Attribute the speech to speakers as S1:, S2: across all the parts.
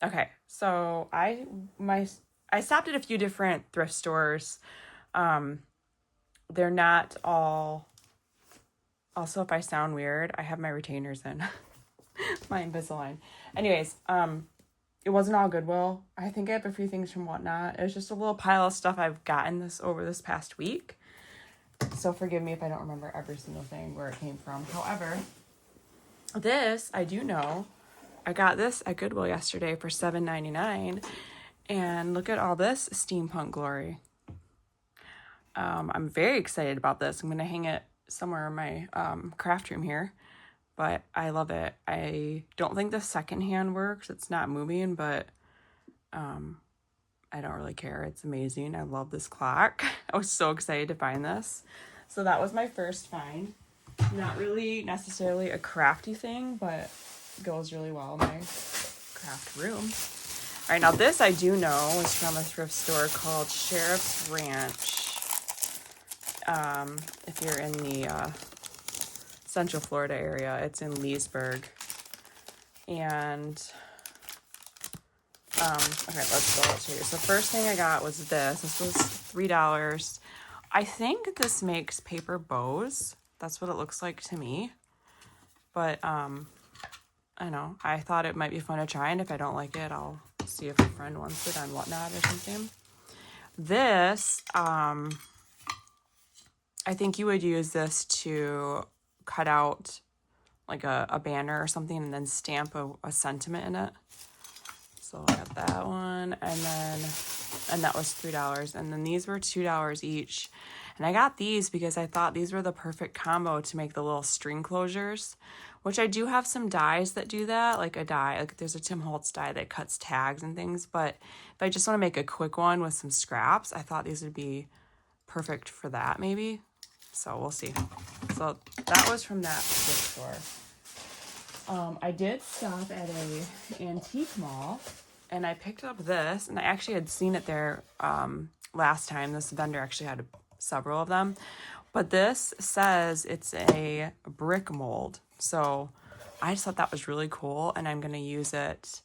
S1: Okay, so I stopped at a few different thrift stores. They're not all. Also, if I sound weird, I have my retainers in, my Invisalign. Anyways, it wasn't all Goodwill. I think I have a few things from Whatnot. It was just a little pile of stuff I've gotten this past week. So forgive me if I don't remember every single thing where it came from. However, this I do know. I got this at Goodwill yesterday for $7.99, and look at all this steampunk glory. I'm very excited about this. I'm gonna hang it somewhere in my craft room here, but I love it. I don't think the second hand works. It's not moving, but I don't really care. It's amazing. I love this clock. I was so excited to find this. So that was my first find. Not really necessarily a crafty thing, but goes really well in my craft room. All right, now this I do know is from a thrift store called Sheriff's Ranch. If you're in the Central Florida area, it's in Leesburg. And okay, let's go. I'll show you. So first thing I got was this. This was $3. I think this makes paper bows. That's what it looks like to me. But I know. I thought it might be fun to try, and if I don't like it, I'll see if a friend wants it on Whatnot or something. This, I think you would use this to cut out like a banner or something and then stamp a sentiment in it. So I got that one, and that was $3. And then these were $2 each. And I got these because I thought these were the perfect combo to make the little string closures, which I do have some dies that do that, like a die, like there's a Tim Holtz die that cuts tags and things. But if I just want to make a quick one with some scraps, I thought these would be perfect for that maybe. So we'll see. So that was from that thrift store. I did stop at a antique mall, and I picked up this, and I actually had seen it there last time. This vendor actually had several of them, but this says it's a brick mold. So I just thought that was really cool, and I'm going to use it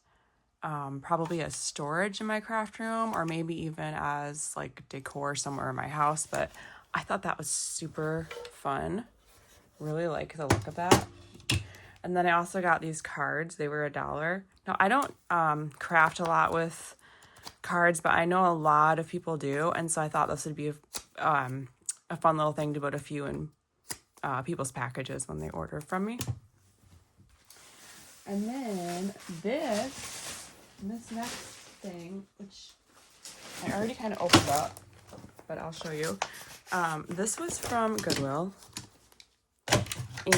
S1: probably as storage in my craft room, or maybe even as like decor somewhere in my house. But I thought that was super fun. Really like the look of that. And then I also got these cards. They were $1. Now, I don't craft a lot with cards, but I know a lot of people do. And so I thought this would be a fun little thing to put a few in people's packages when they order from me. And then this next thing, which I already kind of opened up, but I'll show you. This was from Goodwill.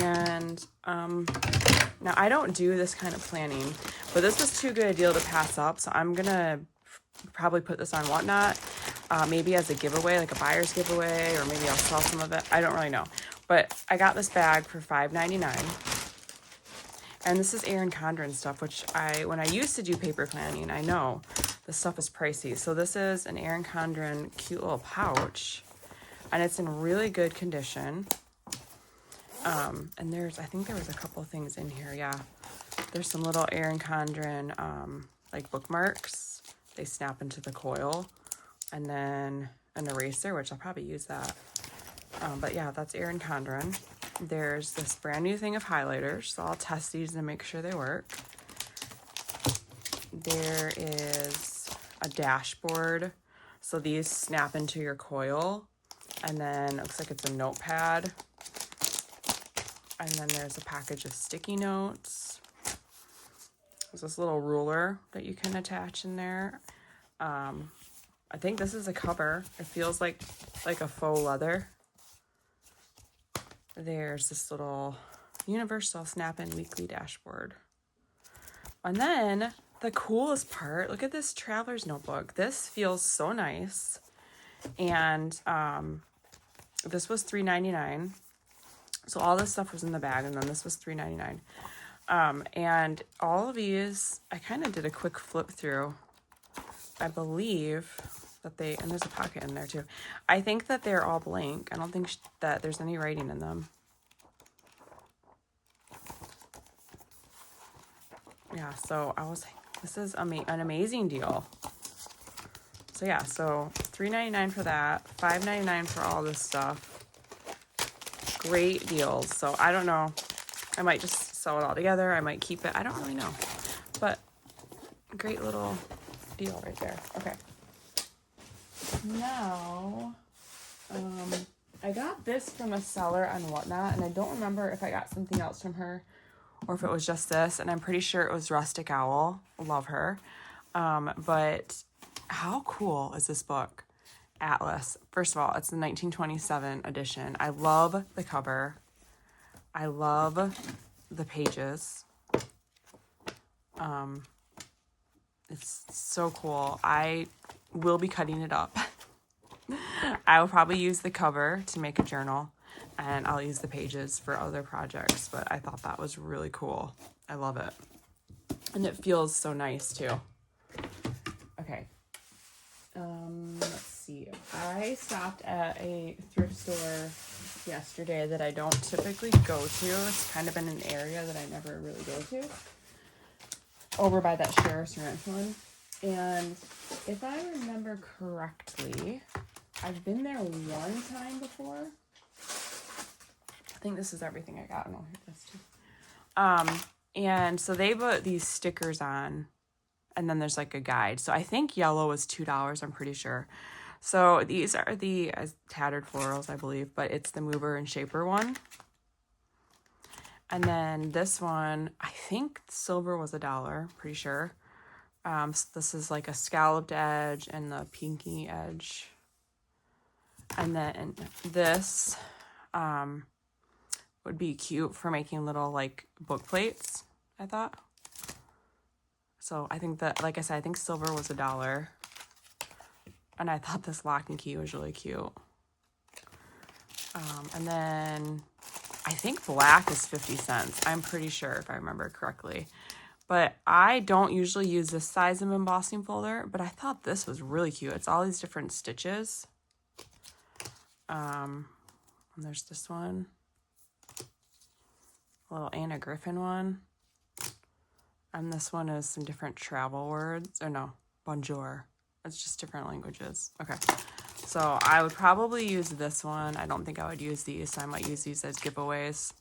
S1: And now I don't do this kind of planning, but this was too good a deal to pass up. So I'm going to probably put this on Whatnot, maybe as a giveaway, like a buyer's giveaway, or maybe I'll sell some of it. I don't really know. But I got this bag for $5.99. And this is Erin Condren stuff, which when I used to do paper planning, I know this stuff is pricey. So this is an Erin Condren cute little pouch, and it's in really good condition. And I think there was a couple things in here. Yeah, there's some little Erin Condren, like bookmarks. They snap into the coil, and then an eraser, which I'll probably use that. But yeah, that's Erin Condren. There's this brand new thing of highlighters, so I'll test these and make sure they work. There is a dashboard. So these snap into your coil, and then it looks like it's a notepad. And then there's a package of sticky notes. There's this little ruler that you can attach in there. I think this is a cover. It feels like a faux leather. There's this little universal snap-in weekly dashboard. And then the coolest part, look at this traveler's notebook. This feels so nice. And this was $3.99. So all this stuff was in the bag, and then this was $3.99. And all of these, I kind of did a quick flip through. I believe that and there's a pocket in there too. I think that they're all blank. I don't think that there's any writing in them. Yeah, so I was This is an amazing deal. So yeah, so $3.99 for that, $5.99 for all this stuff. Great deals. So I don't know. I might just sew it all together. I might keep it. I don't really know. But great little deal right there. Okay. Now, I got this from a seller on Whatnot, and I don't remember if I got something else from her or if it was just this, and I'm pretty sure it was Rustic Owl. Love her. But how cool is this book? Atlas. First of all, it's the 1927 edition. I love the cover. I love the pages. It's so cool. I will be cutting it up. I will probably use the cover to make a journal, and I'll use the pages for other projects, but I thought that was really cool. I love it. And it feels so nice too. Okay. Let's see. I stopped at a thrift store yesterday that I don't typically go to. It's kind of in an area that I never really go to. Over by that Sheriff's Ranch one. And if I remember correctly, I've been there one time before. I think this is everything I got. No, that's too. And so they put these stickers on, and then there's like a guide. So I think yellow was $2, I'm pretty sure. So these are the tattered florals, I believe, but it's the mover and shaper one. And then this one, I think silver was $1, pretty sure. So this is like a scalloped edge and the pinky edge. And then this would be cute for making little like book plates, I thought. So I think that, like I said, I think silver was $1. And I thought this lock and key was really cute. And then I think black is 50 cents. I'm pretty sure, if I remember correctly. But I don't usually use this size of embossing folder, but I thought this was really cute. It's all these different stitches. And there's this one. A little Anna Griffin one. And this one is some different travel words. Or no, bonjour. It's just different languages. Okay. So I would probably use this one. I don't think I would use these, so I might use these as giveaways.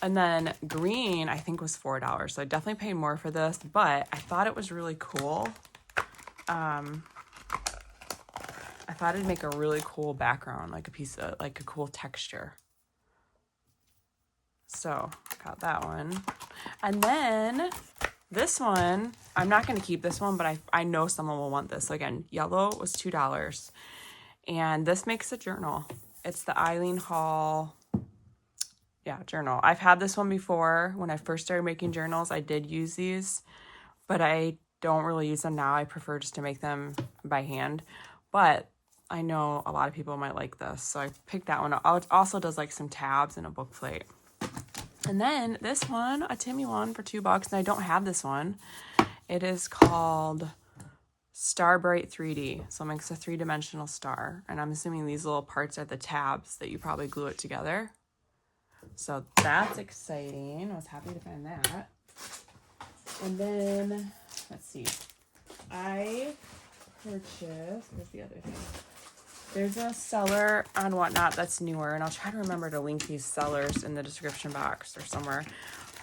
S1: And then green, I think, was $4. So I definitely paid more for this, but I thought it was really cool. I thought it'd make a really cool background, like a piece of, like a cool texture. So got that one. And then this one, I'm not going to keep this one, but I know someone will want this. So again, yellow was $2. And this makes a journal. It's the Eileen Hall, journal. I've had this one before. When I first started making journals, I did use these, but I don't really use them now. I prefer just to make them by hand. But I know a lot of people might like this, so I picked that one up. It also does like some tabs and a book plate. And then this one, a Timmy one for $2, and I don't have this one. It is called Starbright 3D. So it makes a 3-dimensional star. And I'm assuming these little parts are the tabs that you probably glue it together. So that's exciting. I was happy to find that. And then, let's see. I purchased, where's the other thing? There's a seller on Whatnot that's newer, and I'll try to remember to link these sellers in the description box or somewhere,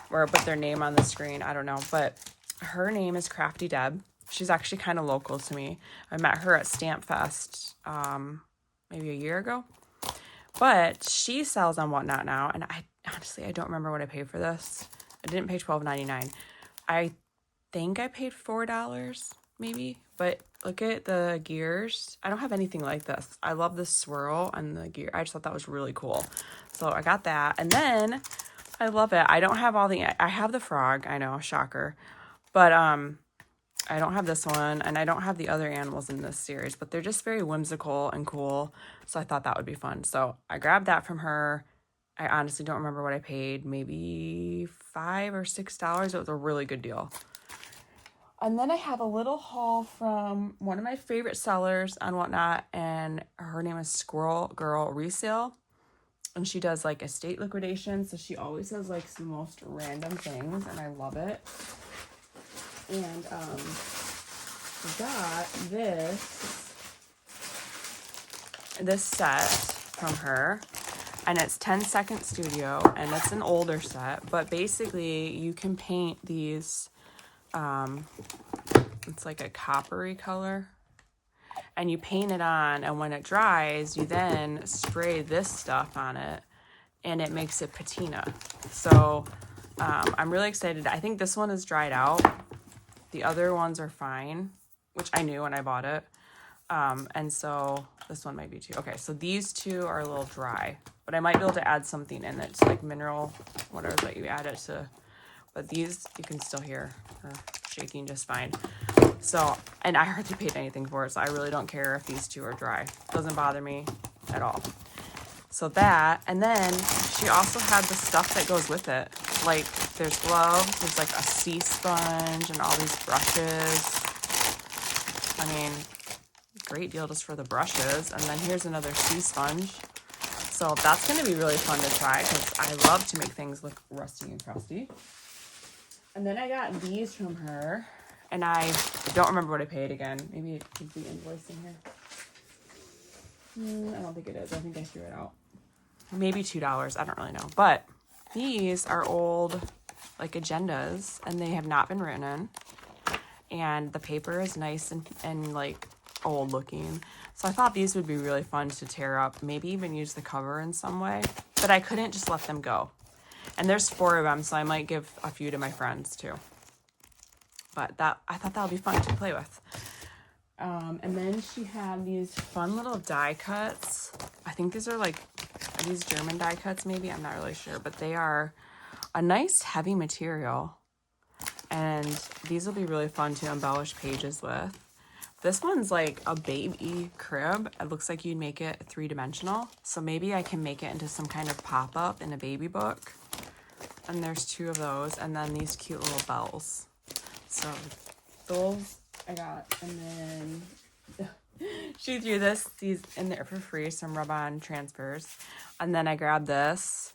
S1: or put their name on the screen. I don't know, but her name is Crafty Deb. She's actually kind of local to me. I met her at Stamp Fest maybe a year ago, but she sells on Whatnot now, and I don't remember what I paid for this. I didn't pay $12.99. I think I paid $4 maybe, but look at the gears. I don't have anything like this. I love the swirl and the gear. I just thought that was really cool. So I got that. And then I love it. I don't have I have the frog. I know, shocker. But I don't have this one, and I don't have the other animals in this series, but they're just very whimsical and cool. So I thought that would be fun. So I grabbed that from her. I honestly don't remember what I paid. Maybe $5 or $6. It was a really good deal. And then I have a little haul from one of my favorite sellers on Whatnot, and her name is Squirrel Girl Resale. And she does like estate liquidation, so she always has like some most random things, and I love it. And got this set from her, and it's 10-second studio, and it's an older set, but basically you can paint these, it's like a coppery color, and you paint it on, and when it dries, you then spray this stuff on it, and it makes it patina. So I'm really excited. I think this one is dried out. The other ones are fine, which I knew when I bought it. And so this one might be too. Okay, so these two are a little dry, but I might be able to add something in it, like mineral, whatever that you add it to. But these, you can still hear her shaking just fine. So, and I hardly paid anything for it, so I really don't care if these two are dry. Doesn't bother me at all. So that, and then she also had the stuff that goes with it. Like, there's gloves, there's like a sea sponge, and all these brushes. I mean, great deal just for the brushes. And then here's another sea sponge. So that's going to be really fun to try, because I love to make things look rusty and crusty. And then I got these from her, and I don't remember what I paid again. Maybe it could be invoice in here. I don't think it is. I think I threw it out. Maybe $2. I don't really know. But these are old, like, agendas, and they have not been written in. And the paper is nice and like, old looking. So I thought these would be really fun to tear up. Maybe even use the cover in some way. But I couldn't just let them go. And there's 4 of them, so I might give a few to my friends, too. But I thought that would be fun to play with. And then she had these fun little die cuts. I think these are these German die cuts maybe? I'm not really sure. But they are a nice heavy material. And these will be really fun to embellish pages with. This one's like a baby crib. It looks like you'd make it 3-dimensional. So maybe I can make it into some kind of pop-up in a baby book. And there's 2 of those. And then these cute little bells. So those I got, and then she threw these in there for free, some rub-on transfers, and then I grabbed this.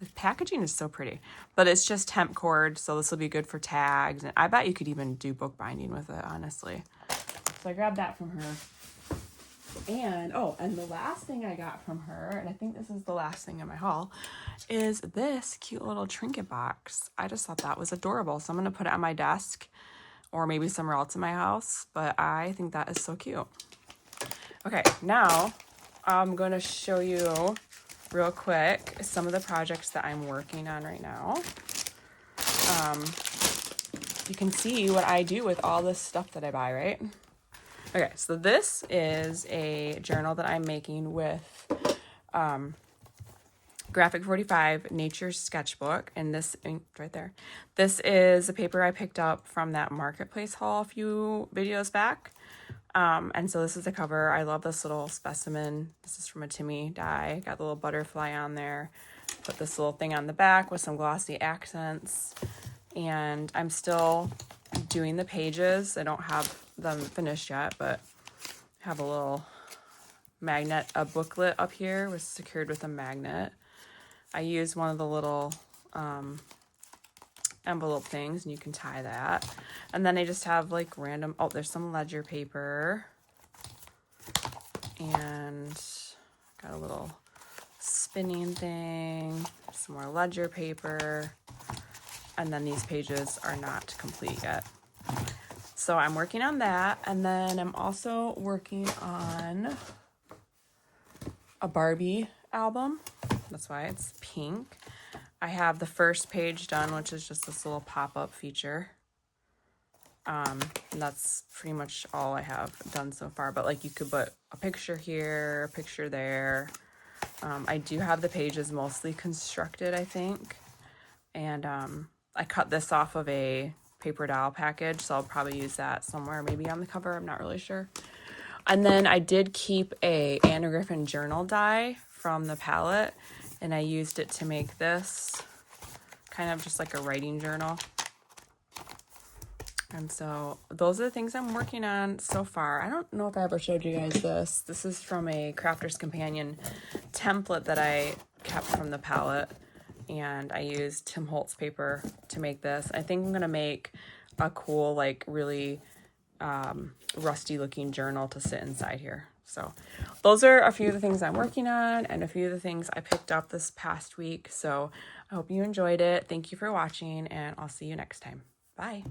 S1: The packaging is so pretty, but it's just hemp cord, so this will be good for tags, and I bet you could even do bookbinding with it, honestly. So I grabbed that from her. And and the last thing I got from her, and I think this is the last thing in my haul, is this cute little trinket box. I just thought that was adorable, so I'm going to put it on my desk or maybe somewhere else in my house, but I think that is so cute. Okay, now I'm going to show you real quick some of the projects that I'm working on right now. You can see what I do with all this stuff that I buy, right? Okay, so this is a journal that I'm making with Graphic 45 Nature's Sketchbook, and this right there. This is a paper I picked up from that marketplace haul a few videos back. And so this is the cover. I love this little specimen. This is from a Timmy die. Got the little butterfly on there. Put this little thing on the back with some glossy accents. And I'm still doing the pages. I don't have them finished yet, but I have a little magnet, a booklet up here was secured with a magnet. I used one of the little envelope things, and you can tie that. And then I just have like random, there's some ledger paper, and got a little spinning thing, some more ledger paper, and then these pages are not complete yet. So I'm working on that, and then I'm also working on a Barbie album. That's why it's pink. I have the first page done, which is just this little pop-up feature. And that's pretty much all I have done so far. But like, you could put a picture here, a picture there. I do have the pages mostly constructed, I think. And I cut this off of a paper doll package, so I'll probably use that somewhere, maybe on the cover. I'm not really sure. And then I did keep a Anna Griffin journal die from the palette, and I used it to make this kind of just like a writing journal. And so those are the things I'm working on so far. I don't know if I ever showed you guys this. This is from a Crafter's Companion template that I kept from the palette, and I used Tim Holtz paper to make this. I think I'm going to make a cool, like really rusty looking journal to sit inside here. So those are a few of the things I'm working on and a few of the things I picked up this past week. So I hope you enjoyed it. Thank you for watching, and I'll see you next time. Bye.